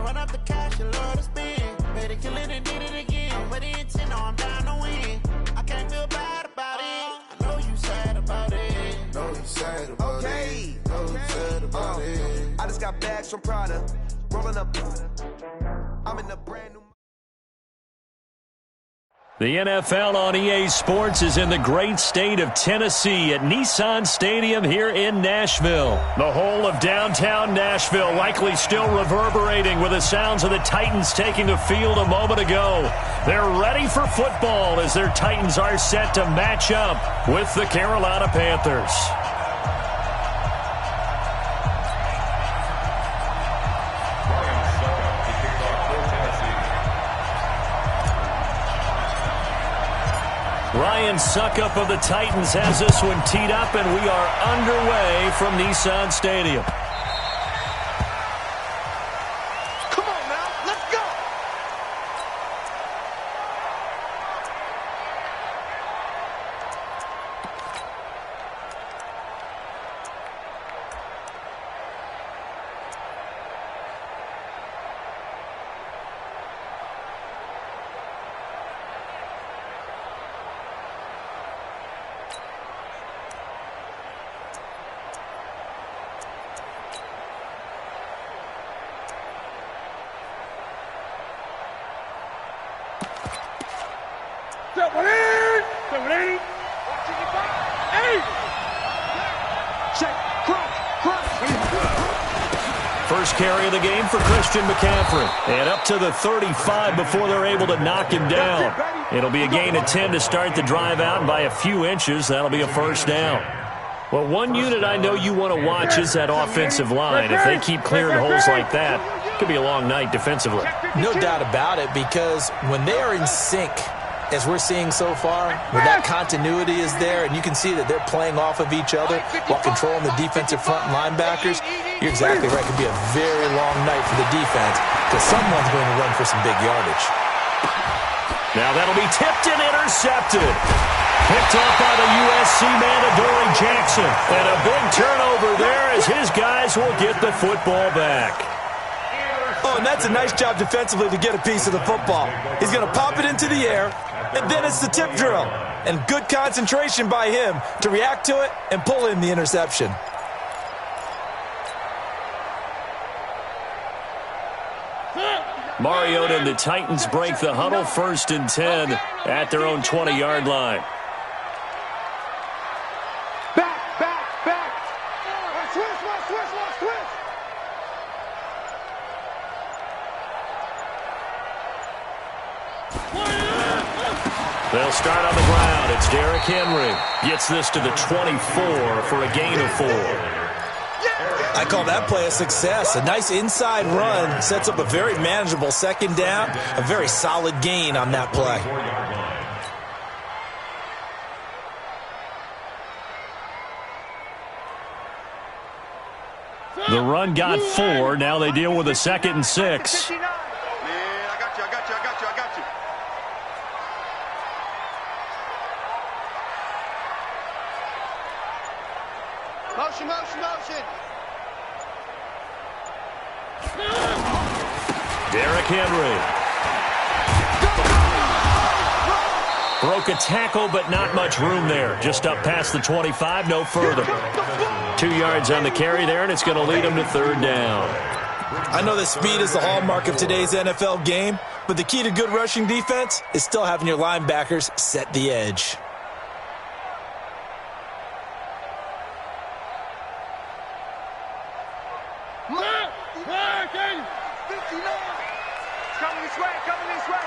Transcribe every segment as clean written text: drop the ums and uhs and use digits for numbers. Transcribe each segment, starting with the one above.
Run up the cash and love to spend. Better kill it and did it again. But the intent, no, I'm down to win. I can't feel bad about it. I know you sad about it. Know you sad about it. Know you sad about it. I just got bags from Prada. Rolling up. I'm in a brand new. The NFL on EA Sports is in the great state of Tennessee at Nissan Stadium here in Nashville. The whole of downtown Nashville likely still reverberating with the sounds of the Titans taking the field a moment ago. They're ready for football as their Titans are set to match up with the Carolina Panthers. Ryan Suckup of the Titans has this one teed up, and we are underway from Nissan Stadium. Come on now, let's go! First carry of the game for Christian McCaffrey. And up to the 35 before they're able to knock him down. It'll be a gain of 10 to start the drive out, and by a few inches, that'll be a first down. Well, one unit I know you want to watch is that offensive line. If they keep clearing holes like that, it could be a long night defensively. No doubt about it, because when they are in sync, as we're seeing so far, where that continuity is there, and you can see that they're playing off of each other while controlling the defensive front linebackers, you're exactly right. It could be a very long night for the defense because someone's going to run for some big yardage. Now that'll be tipped and intercepted. Picked off by the USC man, Adoree Jackson. And a big turnover there as his guys will get the football back. Oh, and that's a nice job defensively to get a piece of the football. He's going to pop it into the air, and then it's the tip drill. And good concentration by him to react to it and pull in the interception. Mariota and the Titans break the huddle, 1st and 10 at their own 20-yard line. Back. Switch. They'll start on the ground. It's Derrick Henry. Gets this to the 24 for a gain of 4. I call that play a success. A nice inside run sets up a very manageable second down. A very solid gain on that play. The run got 4. Now they deal with a 2nd and 6. Man, I got you. Motion. Derrick Henry. Broke a tackle, but not much room there. Just up past the 25, no further. 2 yards on the carry there, and it's going to lead them to 3rd down. I know that speed is the hallmark of today's NFL game, but the key to good rushing defense is still having your linebackers set the edge. Coming this way.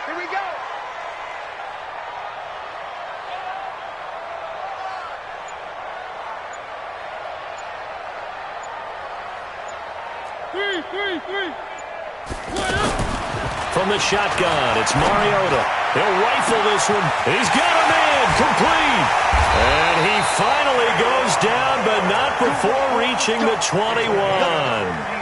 Here we go. Three. From the shotgun, it's Mariota. He'll rifle this one. He's got a man, complete. And he finally goes down, but not before reaching the 21.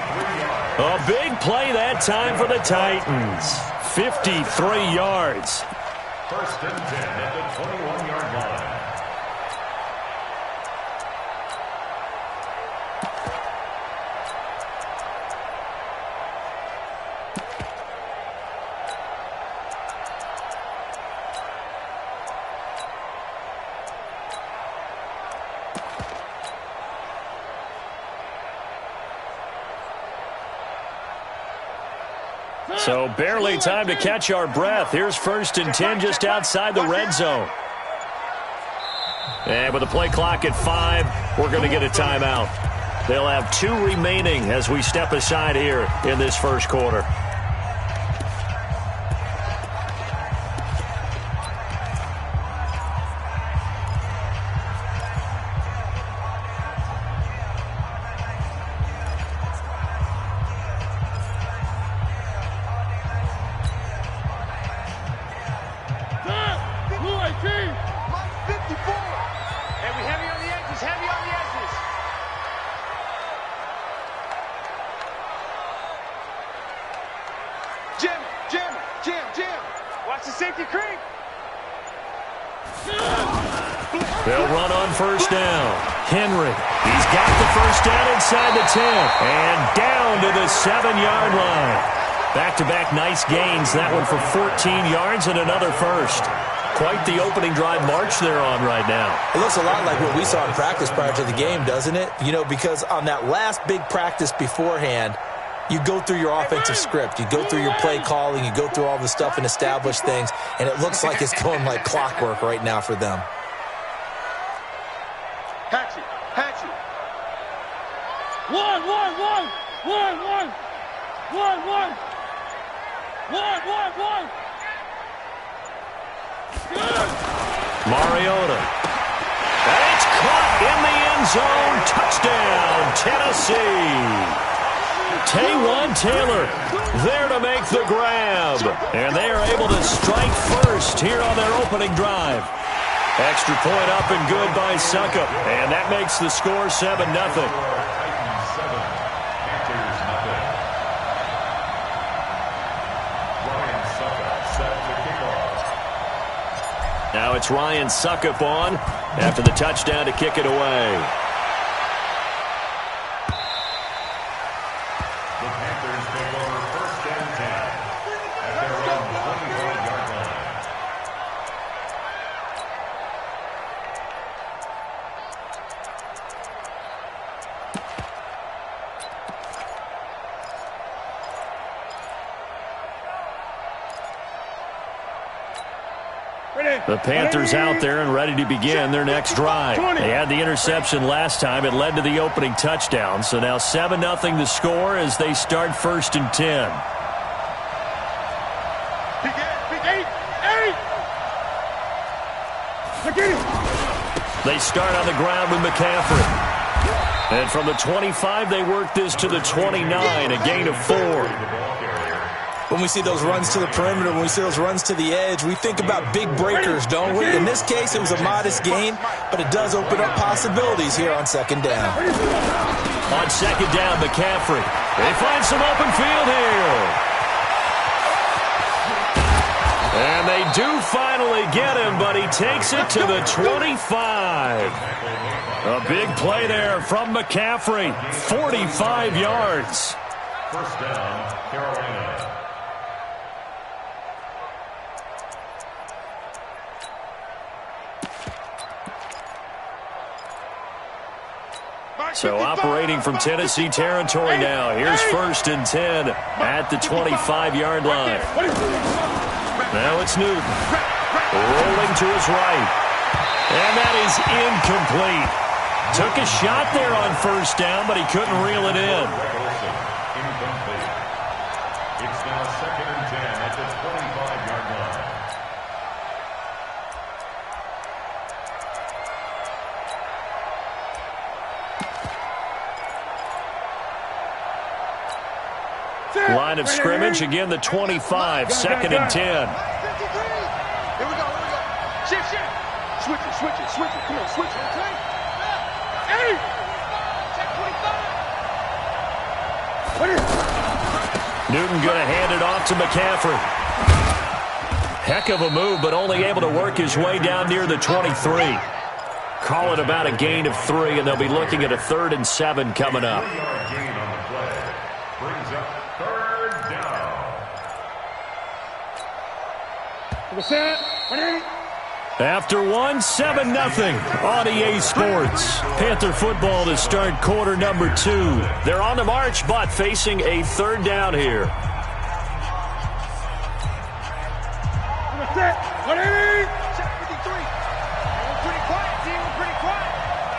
A big play that time for the Titans. 53 yards. 1st and 10 at the 21-yard line. So barely time to catch our breath. Here's 1st and 10 just outside the red zone. And with the play clock at 5, we're going to get a timeout. They'll have 2 remaining as we step aside here in this first quarter. They'll run on 1st down. Henry, he's got the 1st down inside the 10. And down to the 7-yard line. Back-to-back nice gains. That one for 14 yards and another 1st. Quite the opening drive march they're on right now. It looks a lot like what we saw in practice prior to the game, doesn't it? You know, because on that last big practice beforehand, you go through your offensive script. You go through your play calling. You go through all the stuff and establish things. And it looks like it's going like clockwork right now for them. Hatchet. 1. Mariota. And it's caught in the end zone. Touchdown, Tennessee. Taywan Taylor there to make the grab. And they are able to strike first here on their opening drive. Extra point up and good by Succop. And that makes the score 7-0. Now it's Ryan Succop on after the touchdown to kick it away. The Panthers take over 1st and 10 at their own 25-yard line. The Panthers out there and ready to begin their next drive. They had the interception last time. It led to the opening touchdown. So now 7-0 the score as they start 1st and 10. They start on the ground with McCaffrey. And from the 25, they work this to the 29, a gain of 4. When we see those runs to the perimeter, when we see those runs to the edge, we think about big breakers, don't we? In this case, it was a modest gain, but it does open up possibilities here on 2nd down. On 2nd down, McCaffrey. They find some open field here. And they do finally get him, but he takes it to the 25. A big play there from McCaffrey. 45 yards. 1st down, Carolina. So operating from Tennessee territory now. Here's 1st and 10 at the 25-yard line. Now it's Newton. Rolling to his right. And that is incomplete. Took a shot there on 1st down, but he couldn't reel it in. Incomplete. It's now 2nd and 10 at the 25-yard line. Line of scrimmage, again the 25, 2nd and 10. Here we go. Shift. Switch it. Come on, switch it, okay? Hey! Check 25. Newton going to hand it off to McCaffrey. Heck of a move, but only able to work his way down near the 23. Call it about a gain of 3, and they'll be looking at a 3rd and 7 coming up. Gain on the play. Brings up 3rd down. After 7-0 on EA Sports. Panther football to start quarter number 2. They're on the march, but facing a 3rd down here.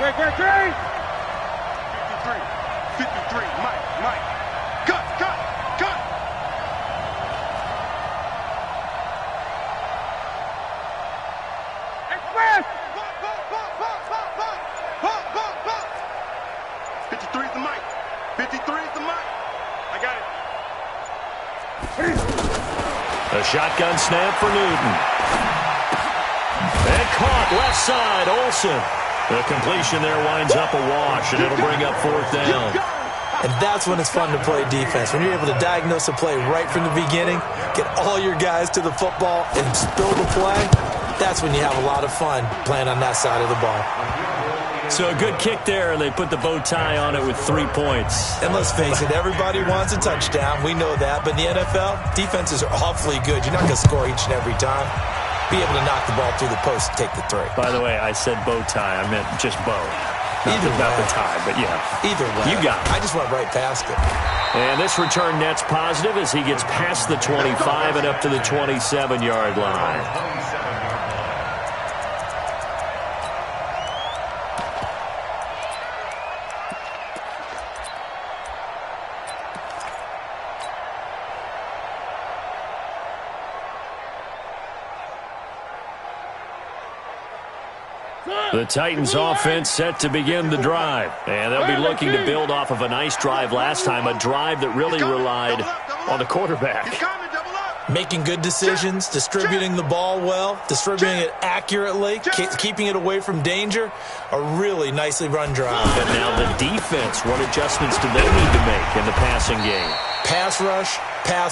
Great. 53. 53. Mike. Cut. Express. 53 is the mic. 53 is the mic. I got it. A shotgun snap for Newton. And caught left side, Olsen. The completion there winds up a wash, and it'll bring up 4th down. And that's when it's fun to play defense. When you're able to diagnose a play right from the beginning, get all your guys to the football, and spill the play, that's when you have a lot of fun playing on that side of the ball. So a good kick there, and they put the bow tie on it with 3 points. And let's face it, everybody wants a touchdown. We know that. But in the NFL, defenses are awfully good. You're not going to score each and every time. Be able to knock the ball through the post and take the 3. By the way, I said bow tie. I meant just bow. Not the tie, but yeah. Either way. You got it. I just went right past it. And this return net's positive as he gets past the 25 and up to the 27-yard line. The Titans offense set to begin the drive. And they'll be looking to build off of a nice drive last time, a drive that really relied on the quarterback. Making good decisions, distributing the ball well, distributing it accurately, keeping it away from danger. A really nicely run drive. And now the defense, what adjustments do they need to make in the passing game? Pass rush. Whether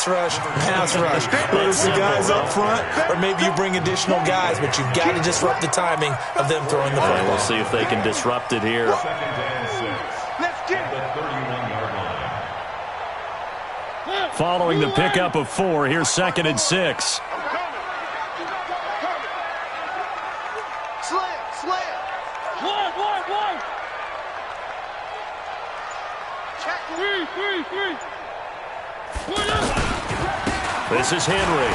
it's the guys up front or maybe you bring additional guys, but you've got to disrupt the timing of them throwing the football. We'll see if they can disrupt it here. Let's get it. Following the pickup of 4, here's 2nd and 6. Slam. One. Check. 3. This is Henry.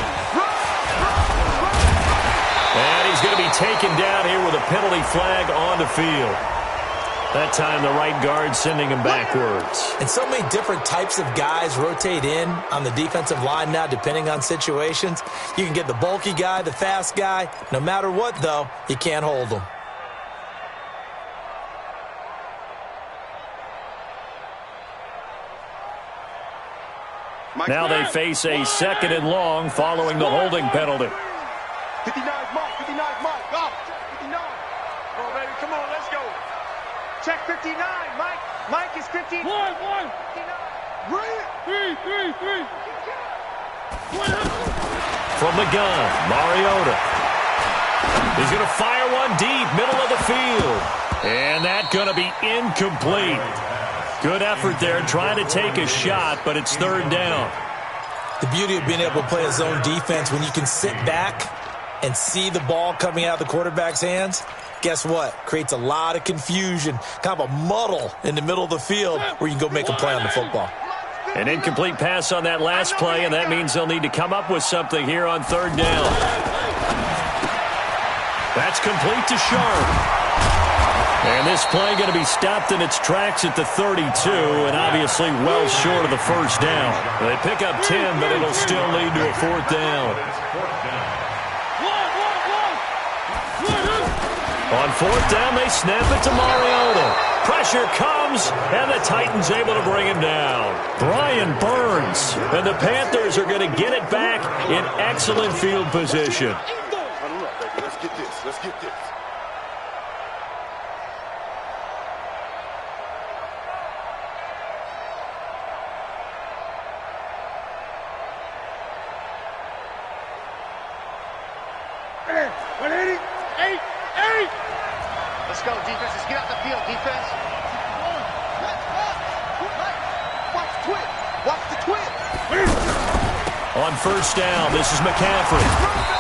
And he's going to be taken down here with a penalty flag on the field. That time the right guard sending him backwards. And so many different types of guys rotate in on the defensive line now depending on situations. You can get the bulky guy, the fast guy. No matter what, though, you can't hold them. Now they face a 2nd and long following the holding penalty. 59 Mike. Go. 59. Come on, baby. Come on, let's go. Check 59. Mike is 59. 1. 59. 3. From the gun, Mariota. He's going to fire one deep, middle of the field. And that's going to be incomplete. Good effort there, trying to take a shot, but it's 3rd down. The beauty of being able to play a zone defense when you can sit back and see the ball coming out of the quarterback's hands, guess what? Creates a lot of confusion, kind of a muddle in the middle of the field where you can go make a play on the football. An incomplete pass on that last play, and that means they'll need to come up with something here on 3rd down. That's complete to Sharp. And this play going to be stopped in its tracks at the 32, and obviously well short of the 1st down. They pick up 10, but it'll still lead to a 4th down. On 4th down, they snap it to Mariota. Pressure comes, and the Titans able to bring him down. Brian Burns, and the Panthers are going to get it back in excellent field position. Huddle up, baby. Let's get this. Let's go, defense. Let's get out the field, defense. Watch the twist. On 1st down, this is McCaffrey.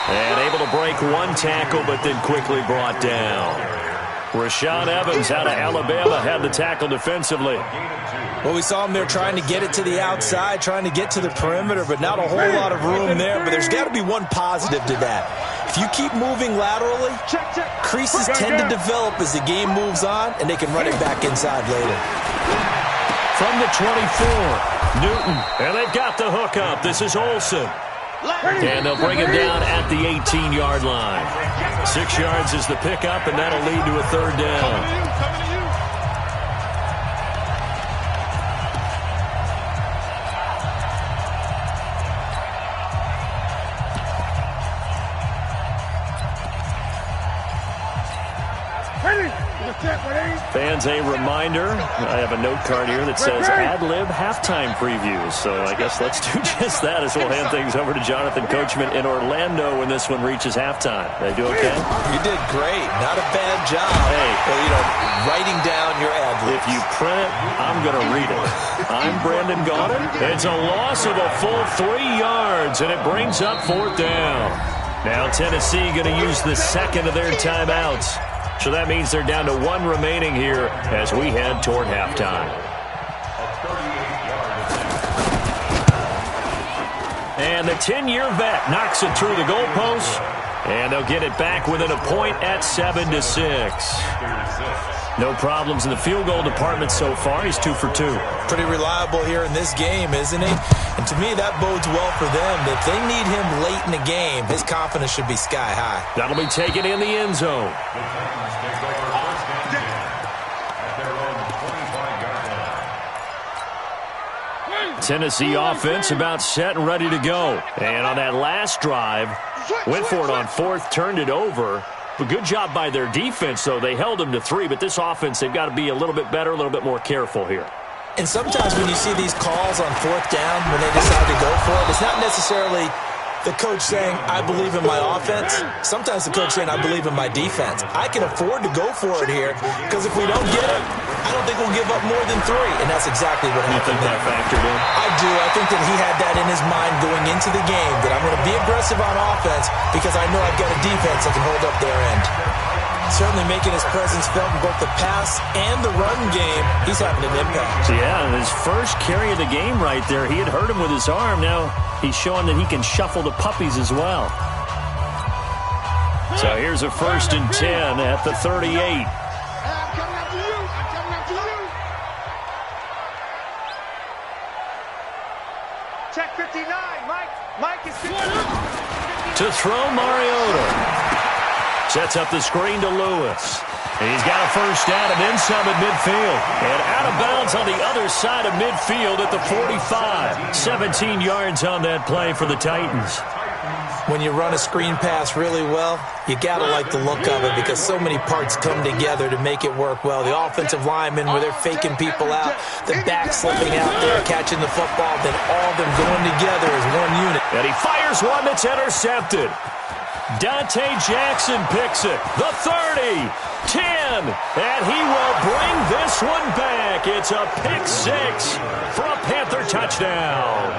And able to break one tackle, but then quickly brought down. Rashaan Evans out of Alabama had the tackle defensively. Well, we saw him there trying to get it to the outside, trying to get to the perimeter, but not a whole lot of room there. But there's got to be one positive to that. If you keep moving laterally, creases tend to develop as the game moves on, and they can run it back inside later. From the 24, Newton, and they've got the hook up. This is Olsen. And they'll bring him down at the 18-yard line. 6 yards is the pickup, and that'll lead to a third down. Fans, a reminder, I have a note card here that says ad-lib halftime previews. So I guess let's do just that as we'll hand things over to Jonathan Coachman in Orlando when this one reaches halftime. Did I do okay? You did great. Not a bad job. Hey, well, writing down your ad-libs. If you print it, I'm going to read it. I'm Brandon Gaudin. It's a loss of a full 3 yards, and it brings up fourth down. Now Tennessee going to use the second of their timeouts. So that means they're down to 1 remaining here as we head toward halftime. And the 10-year vet knocks it through the goalpost. And they'll get it back within a point at 7-6. No problems in the field goal department so far. He's 2 for 2. Pretty reliable here in this game, isn't he? And to me, that bodes well for them. If they need him late in the game, his confidence should be sky high. That'll be taken in the end zone. Tennessee offense about set and ready to go. And on that last drive, went for it on fourth, turned it over. But good job by their defense, though. They held them to 3, but this offense, they've got to be a little bit better, a little bit more careful here. And sometimes when you see these calls on fourth down, when they decide to go for it, it's not necessarily the coach saying, I believe in my offense. Sometimes the coach saying, I believe in my defense. I can afford to go for it here because if we don't get it, I don't think we'll give up more than 3. And that's exactly what happened. You think that factored in? I do. I think that he had that in his mind going into the game, that I'm going to be aggressive on offense because I know I've got a defense that can hold up their end. Certainly making his presence felt in both the pass and the run game. He's having an impact. Yeah, his first carry of the game right there, he had hurt him with his arm. Now he's showing that he can shuffle the puppies as well. So here's a 1st and 10 at the 38. Check 59, Mike. Mike is 59. To throw, Mariota. Sets up the screen to Lewis. And he's got a first down and then some at midfield. And out of bounds on the other side of midfield at the 45. 17 yards on that play for the Titans. When you run a screen pass really well, you got to like the look of it because so many parts come together to make it work well. The offensive linemen where they're faking people out, the back slipping out there, catching the football, then all of them going together as one unit. And he fires one that's intercepted. Dante Jackson picks it. The 30, 10, and he will bring this one back. It's a pick 6 for a Panther touchdown.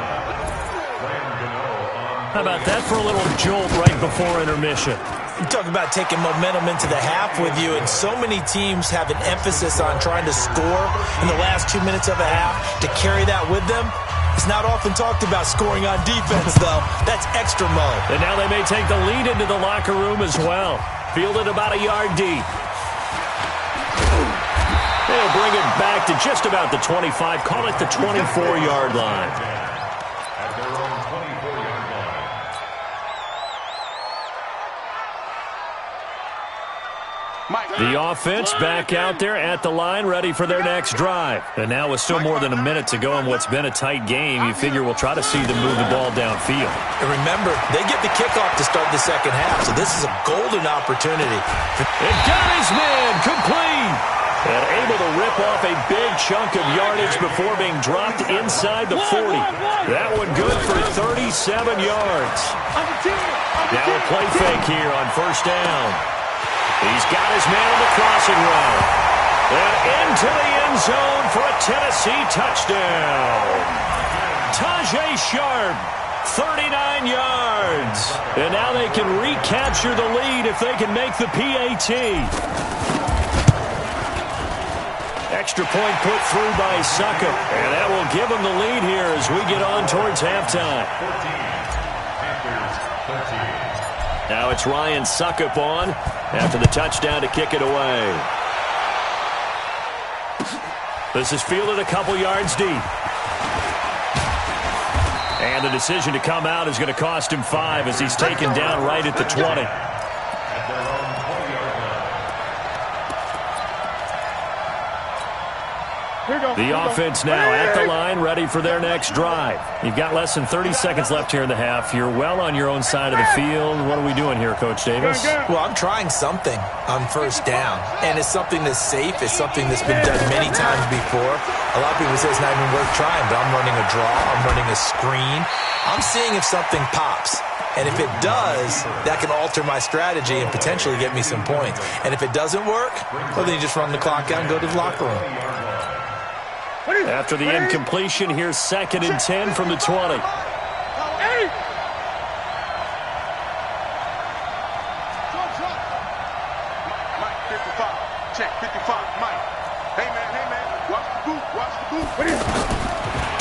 How about that for a little jolt right before intermission? You talk about taking momentum into the half with you, and so many teams have an emphasis on trying to score in the last 2 minutes of a half to carry that with them. It's not often talked about scoring on defense, though. That's extra mode. And now they may take the lead into the locker room as well. Fielded about a yard deep. They'll bring it back to just about the 25. Call it the 24-yard line. At their own 24-yard line. The offense back out there at the line, ready for their next drive. And now with still more than a minute to go in what's been a tight game, you figure we'll try to see them move the ball downfield. And remember, they get the kickoff to start the second half, so this is a golden opportunity. It got his man complete. And able to rip off a big chunk of yardage before being dropped inside the 40. That one good for 37 yards. Now a play fake here on first down. He's got his man on the crossing route. And into the end zone for a Tennessee touchdown. Tajay Sharp, 39 yards. And now they can recapture the lead if they can make the PAT. extra point put through by Succop. And that will give them the lead here as we get on towards halftime. 14, Now it's Ryan Succop on after the touchdown to kick it away. This is fielded a couple yards deep. And the decision to come out is going to cost him 5 as he's taken down right at the 20. at their own 20-yard line. The offense now at the line, ready for their next drive. You've got less than 30 seconds left here in the half. You're well on your own side of the field. What are we doing here, Coach Davis? Well, I'm trying something on first down, and it's something that's safe. It's something that's been done many times before. A lot of people say it's not even worth trying, but I'm running a draw. I'm running a screen. I'm seeing if something pops. And if it does, that can alter my strategy and potentially get me some points. And if it doesn't work, well, then you just run the clock out and go to the locker room. After the incompletion, here's 2nd and 10 from the 20. Mike, 55. Check, 55. Mike. Hey, man. Watch the boot.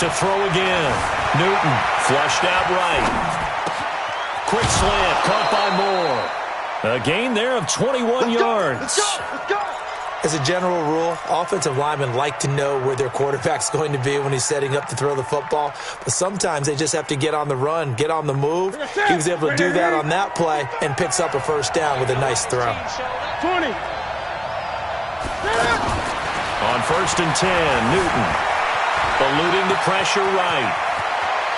To throw again. Newton flushed out right. Quick slant, caught by Moore. A gain there of 21 yards. Let's go. As a general rule, offensive linemen like to know where their quarterback's going to be when he's setting up to throw the football. But sometimes they just have to get on the run, get on the move. He was able to do that on that play and picks up a first down with a nice throw. 20. On 1st and 10, Newton eluding the pressure right.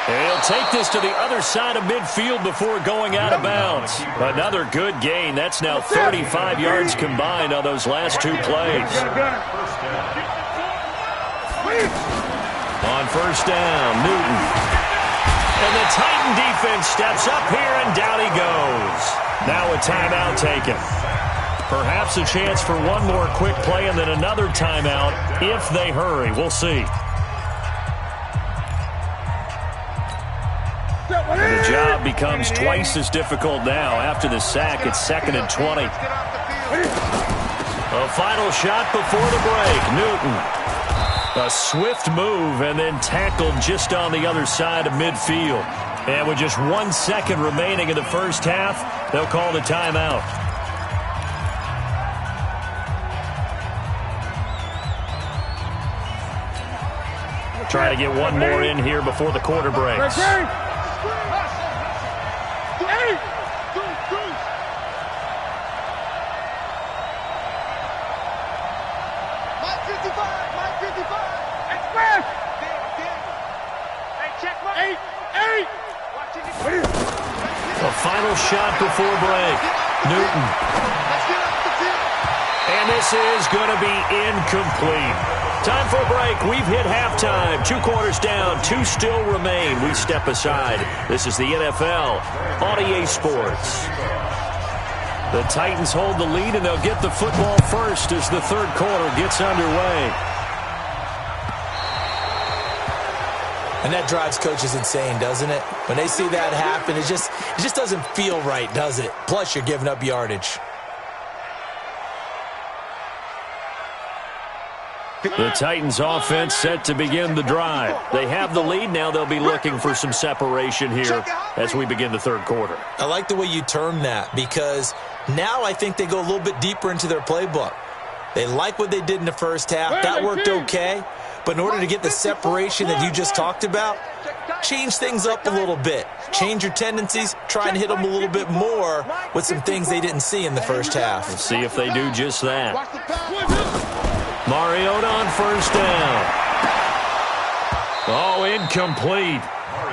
And he'll take this to the other side of midfield before going out of bounds. Another good gain. That's now 35 yards combined on those last 2 plays. On 1st down, Newton. And the Titan defense steps up here, and down he goes. Now a timeout taken. Perhaps a chance for one more quick play and then another timeout if they hurry. We'll see. And the job becomes twice as difficult now. After the sack, it's 2nd and 20. A final shot before the break. Newton. A swift move and then tackled just on the other side of midfield. And with just 1 second remaining in the first half, they'll call the timeout. Trying to get one more in here before the quarter breaks. A final shot before break. Newton. And this is going to be incomplete. Time for a break. We've hit halftime. 2 quarters down. 2 still remain. We step aside. This is the NFL on EA Sports. The Titans hold the lead, and they'll get the football first as the 3rd quarter gets underway. And that drives coaches insane, doesn't it? When they see that happen, it just doesn't feel right, does it? Plus, you're giving up yardage. The Titans offense set to begin the drive. They have the lead. Now they'll be looking for some separation here as we begin the 3rd quarter. I like the way you term that because now I think they go a little bit deeper into their playbook. They like what they did in the first half. That worked okay. But in order to get the separation that you just talked about, change things up a little bit. Change your tendencies. Try and hit them a little bit more with some things they didn't see in the first half. We'll see if they do just that. Mariota on 1st down. Oh, incomplete.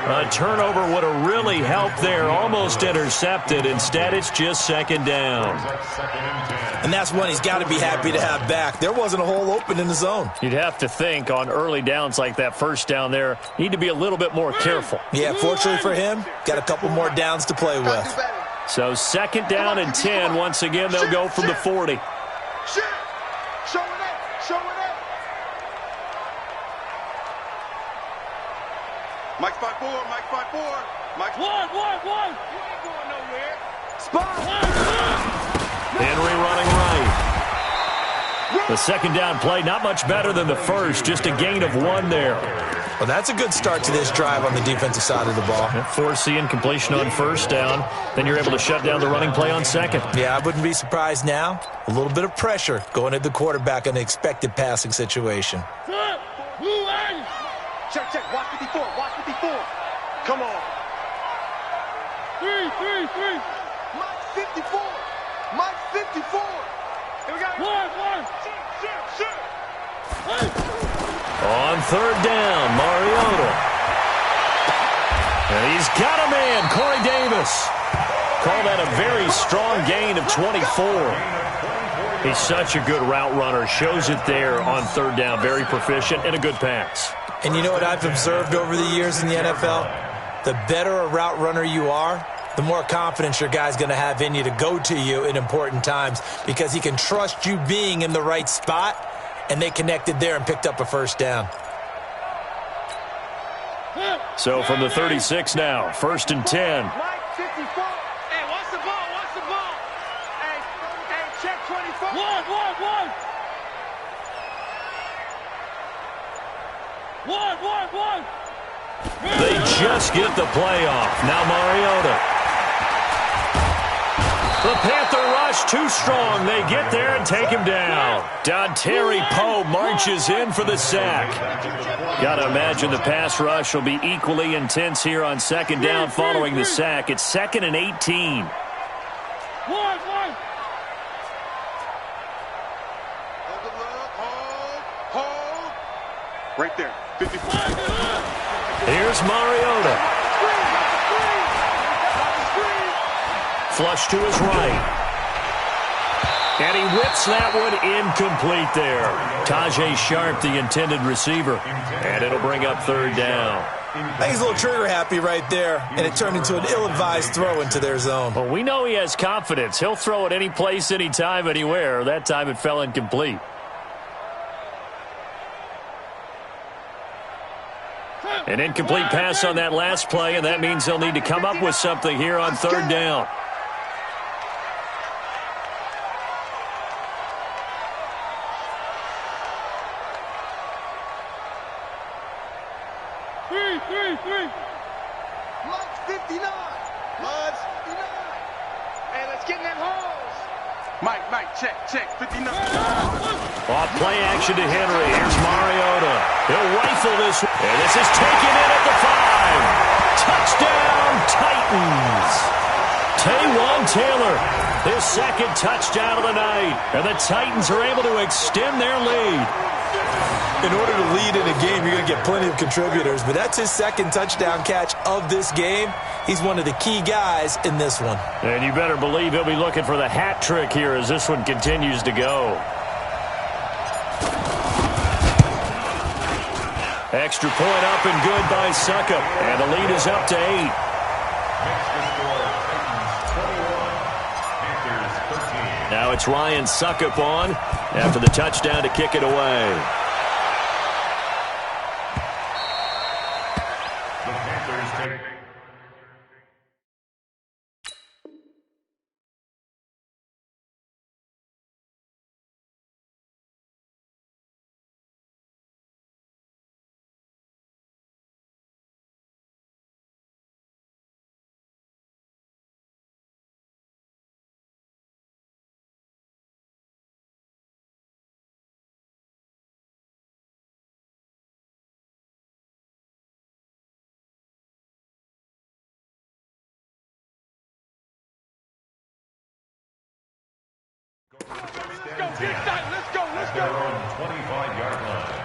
A turnover would have really helped there. Almost intercepted. Instead, it's just 2nd down. And that's one he's got to be happy to have back. There wasn't a hole open in the zone. You'd have to think on early downs like that 1st down there, need to be a little bit more careful. Yeah, fortunately for him, got a couple more downs to play with. So 2nd down and 10. Once again, they'll go from the 40. Mike 5-4. Mike 1. You ain't going nowhere. Spot. Henry running right. The second down play, not much better than the first, just a gain of 1 there. Well, that's a good start to this drive on the defensive side of the ball. Force the incompletion on first down. Then you're able to shut down the running play on second. Yeah, I wouldn't be surprised now. A little bit of pressure going at the quarterback in an expected passing situation. Check, check. Watch 54. Watch 54. Come on. 3. Mike 54. Mike 54. Here we go. 1. Shoot. On third down, Mariota. And he's got a man, Corey Davis. Call that a very strong gain of 24. He's such a good route runner. Shows it there on third down. Very proficient and a good pass. And you know what I've observed over the years in the NFL? The better a route runner you are, the more confidence your guy's going to have in you to go to you in important times because he can trust you being in the right spot, and they connected there and picked up a first down. So from the 36 now, 1st and 10. Mike 54. Hey, watch the ball. Hey, check 24. 1. 1. They just get the play off. Now Mariota. The Panther rush too strong. They get there and take him down. Dontari Poe marches in for the sack. Got to imagine the pass rush will be equally intense here on second down following the sack. It's 2nd and 18. 1. Hold. Right there. 54. Here's Mariota. Flush to his right. And he whips that one incomplete there. Tajay Sharp, the intended receiver. And it'll bring up third down. I think he's a little trigger happy right there, and it turned into an ill-advised throw into their zone. Well, we know he has confidence. He'll throw it any place, anytime, anywhere. That time it fell incomplete. An incomplete pass on that last play, and that means they'll need to come up with something here on third down. Three. Mike 59. Hey, let's get in that holes. Mike, check. 59. Off play action to Henry. Here's Mariota. He'll rifle this. And this is taken in at the 5. Touchdown, Titans. Taywan Taylor, his second touchdown of the night. And the Titans are able to extend their lead. In order to lead in a game, you're going to get plenty of contributors, but that's his second touchdown catch of this game. He's one of the key guys in this one. And you better believe he'll be looking for the hat trick here as this one continues to go. Extra point up and good by Succop. And the lead is up to 8. Now it's Ryan Succop on after the touchdown to kick it away. Let's go. 25-yard line.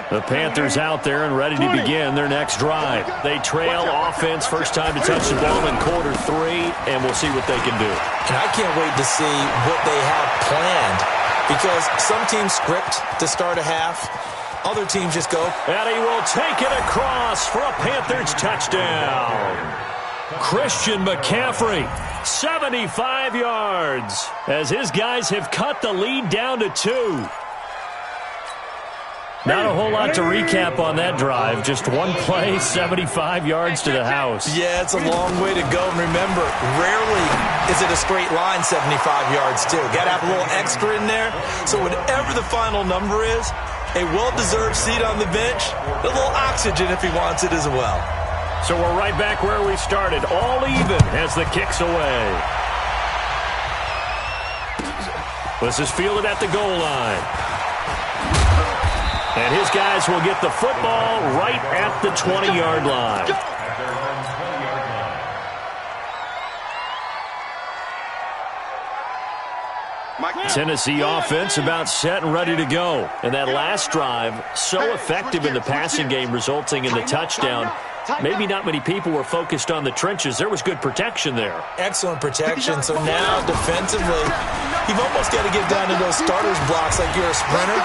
The Panthers out there and ready to begin their next drive. They trail offense, first time to touch the ball in quarter 3, and we'll see what they can do. And I can't wait to see what they have planned, because some teams script to start a half. Other teams just go. And he will take it across for a Panthers touchdown. Christian McCaffrey, 75 yards, as his guys have cut the lead down to 2. Not a whole lot to recap on that drive. Just one play, 75 yards to the house. Yeah, it's a long way to go. And remember, rarely is it a straight line 75 yards, too. Got to have a little extra in there. So whatever the final number is, a well-deserved seat on the bench, a little oxygen if he wants it as well. So we're right back where we started. All even as the kick's away. This is fielded at the goal line. And his guys will get the football right at the 20-yard line. Tennessee offense about set and ready to go. And that last drive, so effective in the passing game, resulting in the touchdown. Maybe not many people were focused on the trenches. There was good protection there. Excellent protection. So now, defensively, you've almost got to get down to those starters blocks like you're a sprinter.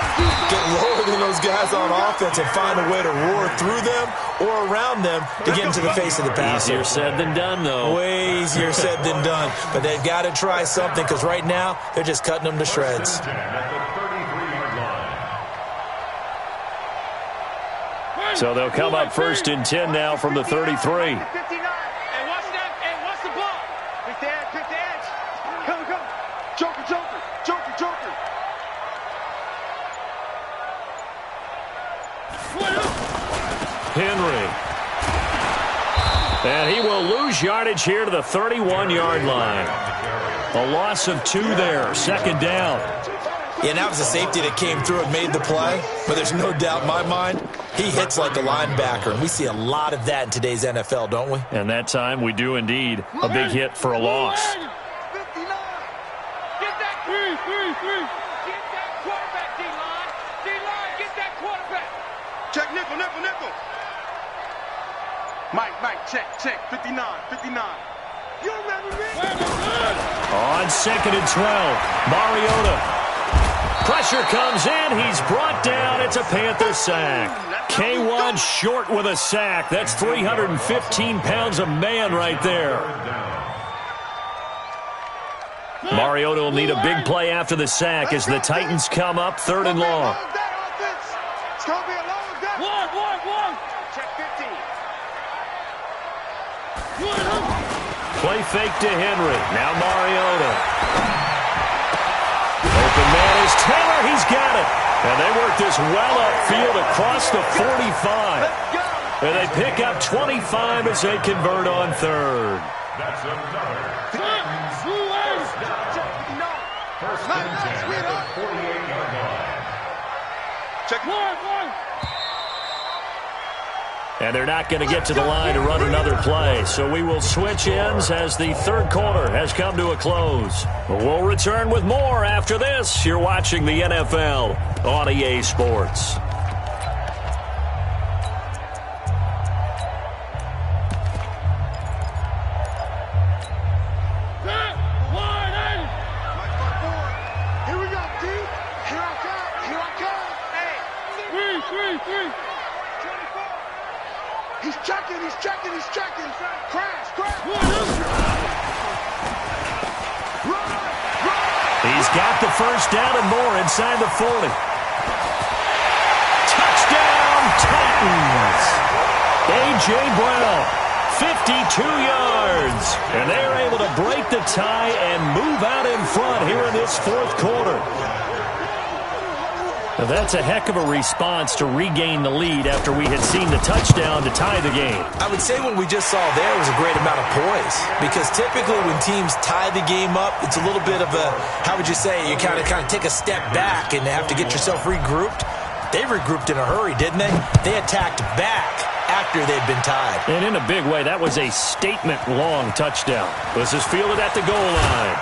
Get lower than those guys on offense and find a way to roar through them or around them to get into the face of the passer. Easier said than done, though. Way easier said than done. But they've got to try something because right now, they're just cutting them to shreds. So they'll come up first and 10 now from the 33. And what's that? And what's the ball? Pick the edge, pick the edge. Come. Joker, Joker, Joker, Joker. Henry. And he will lose yardage here to the 31-yard line. A loss of 2 there, second down. Yeah, that was a safety that came through and made the play. But there's no doubt in my mind, he hits like a linebacker. And we see a lot of that in today's NFL, don't we? And that time we do indeed. A big hit for a loss. 59. Get that quarterback, D-line. D-line, get that quarterback. Check nickel. Mike, check. 59. You remember me? On second and 12, Mariota. Pressure comes in. He's brought down. It's a Panther sack. K1 short with a sack. That's 315 pounds of man right there. Mariota will need a big play after the sack as the Titans come up third and long. It's going to be a long day. One. Check 15. Play fake to Henry. Now Mariota. Open man is Taylor. He's got it. And they work this well upfield across the 45. And they pick up 25 as they convert on third. That's another. First and 10 at the 48-yard line. Check one. And they're not going to get to the line to run another play. So we will switch ends as the third quarter has come to a close. We'll return with more after this. You're watching the NFL on EA Sports. Here we go, D. Here I come. Hey. 3. 24. He's checking. Crash. He's got the first down and more inside the 40. Touchdown, Titans. A.J. Brown, 52 yards. And they're able to break the tie and move out in front here in this fourth quarter. Now that's a heck of a response to regain the lead after we had seen the touchdown to tie the game. I would say what we just saw there was a great amount of poise. Because typically when teams tie the game up, it's a little bit of a, how would you say, you kind of take a step back and have to get yourself regrouped. They regrouped in a hurry, didn't they? They attacked back after they'd been tied. And in a big way, that was a statement-long touchdown. This is fielded at the goal line.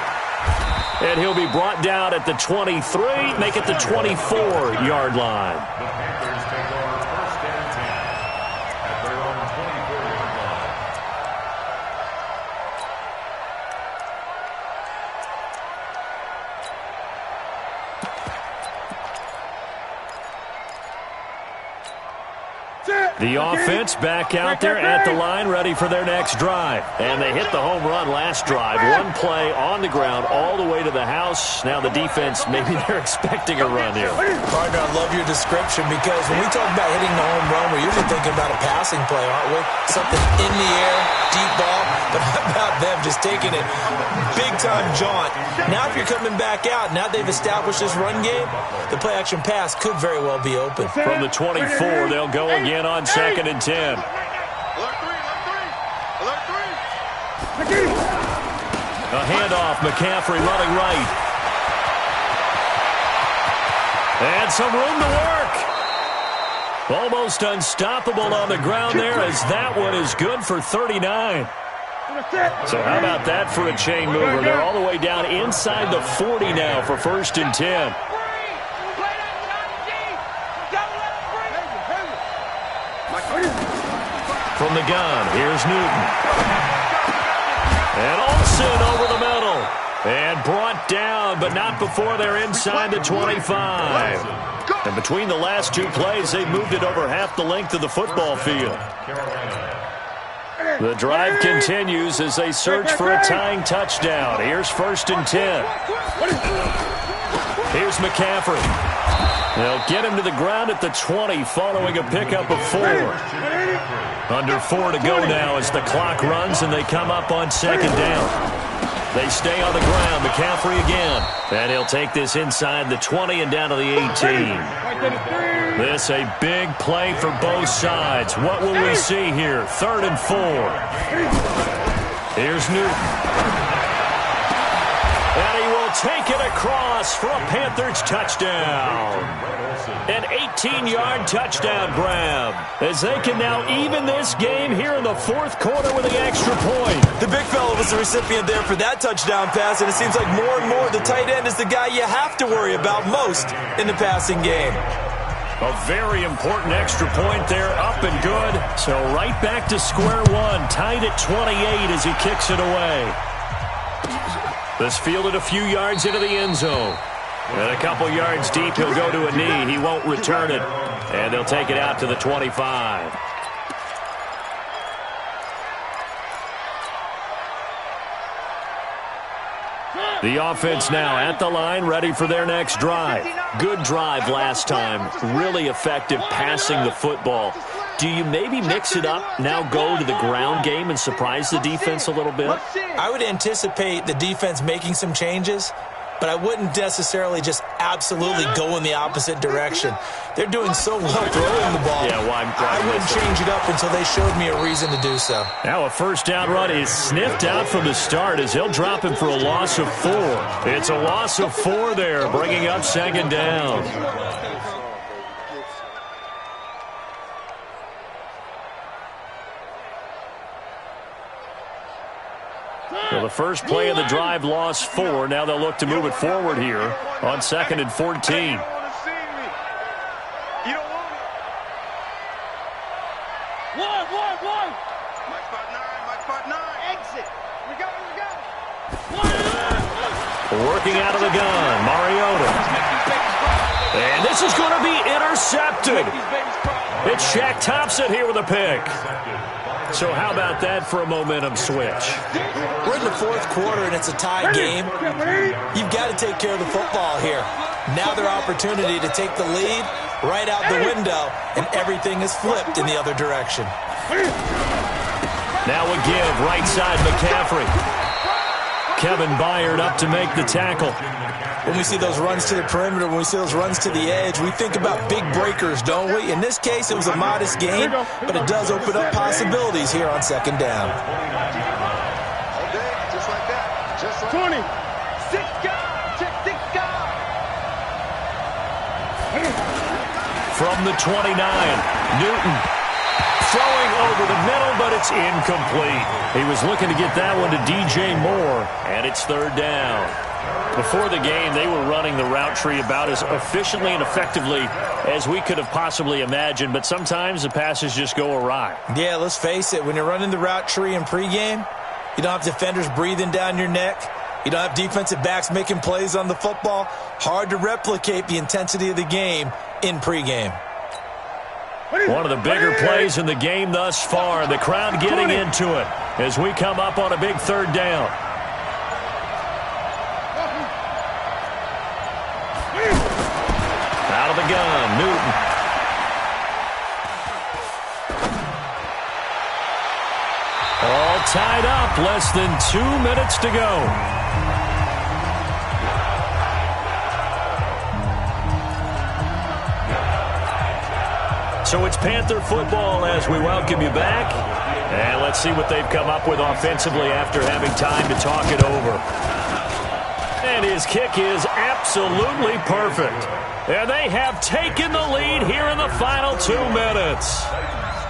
And he'll be brought down at the 23, make it the 24-yard line. The Panthers take over first and 10 at their own 24-yard line. Set. The offense back out there at the line, ready for their next drive. And they hit the home run last drive. One play on the ground all the way to the house. Now the defense, maybe they're expecting a run here. Partner, I love your description because when we talk about hitting the home run, we're usually thinking about a passing play, aren't we? Something in the air, deep ball. But how about them just taking it big-time jaunt? Now if you're coming back out, now they've established this run game, the play-action pass could very well be open. From the 24, they'll go again on 2nd and 10. Alert three. A handoff, McCaffrey running right. And some room to work. Almost unstoppable on the ground there as that one is good for 39. So how about that for a chain mover? They're all the way down inside the 40 now for 1st and 10. From the gun, here's Newton. And Olsen over the middle. And brought down, but not before they're inside the 25. And between the last two plays, they've moved it over half the length of the football field. The drive continues as they search for a tying touchdown. Here's 1st and 10. Here's McCaffrey. They'll get him to the ground at the 20 following a pickup of 4. Under 4 to go now as the clock runs and they come up on 2nd down. They stay on the ground. McCaffrey again. And he'll take this inside the 20 and down to the 18. This a big play for both sides. What will we see here? 3rd and 4. Here's Newton. And he will take it across for a Panthers touchdown. An 18-yard touchdown grab as they can now even this game here in the 4th quarter with the extra point. The big fella was the recipient there for that touchdown pass, and it seems like more and more the tight end is the guy you have to worry about most in the passing game. A very important extra point there, up and good. So right back to square one, tied at 28 as he kicks it away. This fielded a few yards into the end zone. And a couple yards deep, he'll go to a knee. He won't return it. And they'll take it out to the 25. The offense now at the line, ready for their next drive. Good drive last time. Really effective passing the football. Do you maybe mix it up, now go to the ground game and surprise the defense a little bit? I would anticipate the defense making some changes, but I wouldn't necessarily just absolutely go in the opposite direction. They're doing so well throwing the ball. Yeah, well, I wouldn't change it up until they showed me a reason to do so. Now a 1st down run is sniffed out from the start as he'll drop him for a loss of 4. It's a loss of 4 there, bringing up 2nd down. So the first play of the drive lost 4. Now they'll look to move it forward here on 2nd and 14. One. My spot 9. Exit. We go. Working out of the gun, Mariota. And this is going to be intercepted. It's Shaq Thompson here with a pick. So how about that for a momentum switch? We're in the 4th quarter and it's a tie game. You've got to take care of the football here. Now their opportunity to take the lead right out the window, and everything is flipped in the other direction. Now a give, right side McCaffrey. Kevin Byard up to make the tackle. When we see those runs to the perimeter, when we see those runs to the edge, we think about big breakers, don't we? In this case, it was a modest game, but it does open up possibilities here on 2nd down. Okay, just like that. Just like 20. 6 guys. Check 6 guys. From the 29, Newton throwing over the middle, but it's incomplete. He was looking to get that one to DJ Moore, and it's 3rd down. Before the game, they were running the route tree about as efficiently and effectively as we could have possibly imagined, but sometimes the passes just go awry. Yeah, let's face it. When you're running the route tree in pregame, you don't have defenders breathing down your neck. You don't have defensive backs making plays on the football. Hard to replicate the intensity of the game in pregame. One of the bigger plays in the game thus far. The crowd getting into it as we come up on a big third down. Out of the gun, Newton. All tied up, less than 2 minutes to go. So it's Panther football as we welcome you back. And let's see what they've come up with offensively after having time to talk it over. And his kick is absolutely perfect. And they have taken the lead here in the final 2 minutes.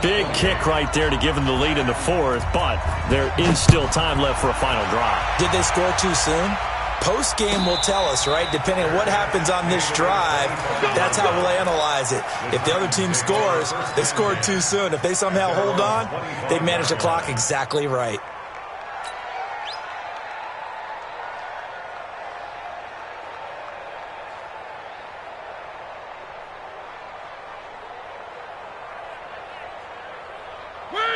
Big kick right there to give them the lead in the fourth, but there is still time left for a final drive. Did they score too soon? Post-game will tell us, right? Depending on what happens on this drive, that's how we'll analyze it. If the other team scores, they scored too soon. If they somehow hold on, they manage the clock exactly right.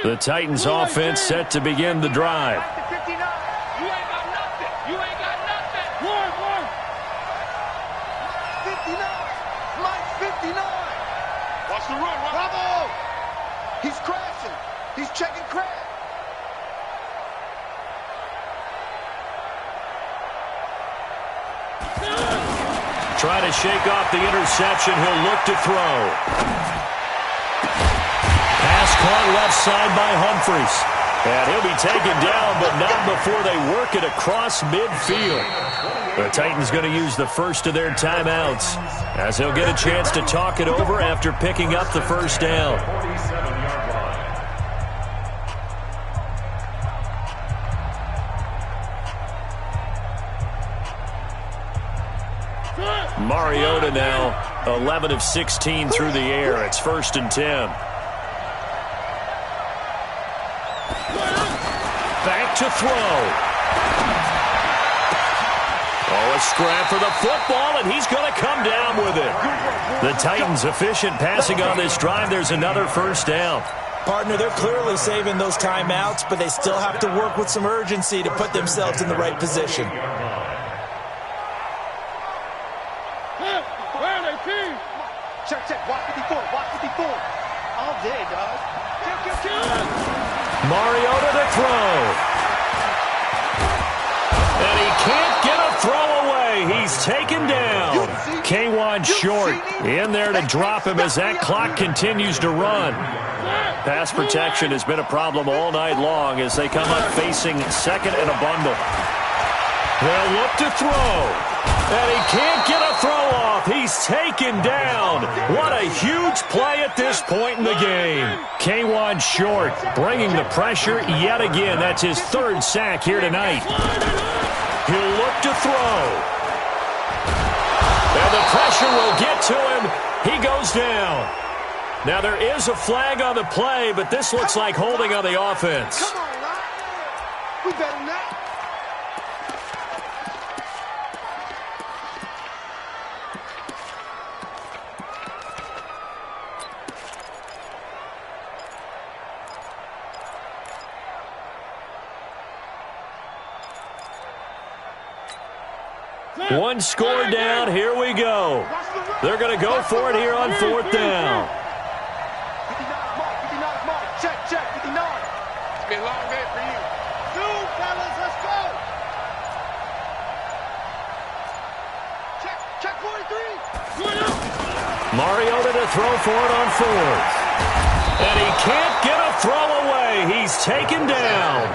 The Titans offense set to begin the drive. Watch the run, Bravo! He's crashing. He's checking crash. Trying to shake off the interception. He'll look to throw. Pass caught left side by Humphries. And he'll be taken down, but not before they work it across midfield. The Titans going to use the first of their timeouts as they'll get a chance to talk it over after picking up the first down. Mariota now 11 of 16 through the air. It's 1st and 10. Back to throw. Oh, a scrap for the football, and he's going to come down with it. The Titans efficient passing on this drive. There's another first down. Partner, they're clearly saving those timeouts, but they still have to work with some urgency to put themselves in the right position. Check. Watch 54. Watch 54. All day, dog. Mariota to throw. And he can't get a throw away. He's taken down. Kawann Short in there to drop him as that clock continues to run. Pass protection has been a problem all night long as they come up facing second and a bundle. They'll look to throw. And he can't get a throw off. He's taken down. What a huge play at this point in the game. Kawann Short bringing the pressure yet again. That's his 3rd sack here tonight. He'll look to throw. And the pressure will get to him. He goes down. Now there is a flag on the play, but this looks like holding on the offense. Come on, man. We better not. One score down. Here we go. They're going to go for it here on 4th down. 59 mark. Check. 59. It's been a long day for you. Dude, fellas, let's go. Check 43. Mariota to throw for it on 4th. And he can't get a throw away. He's taken down.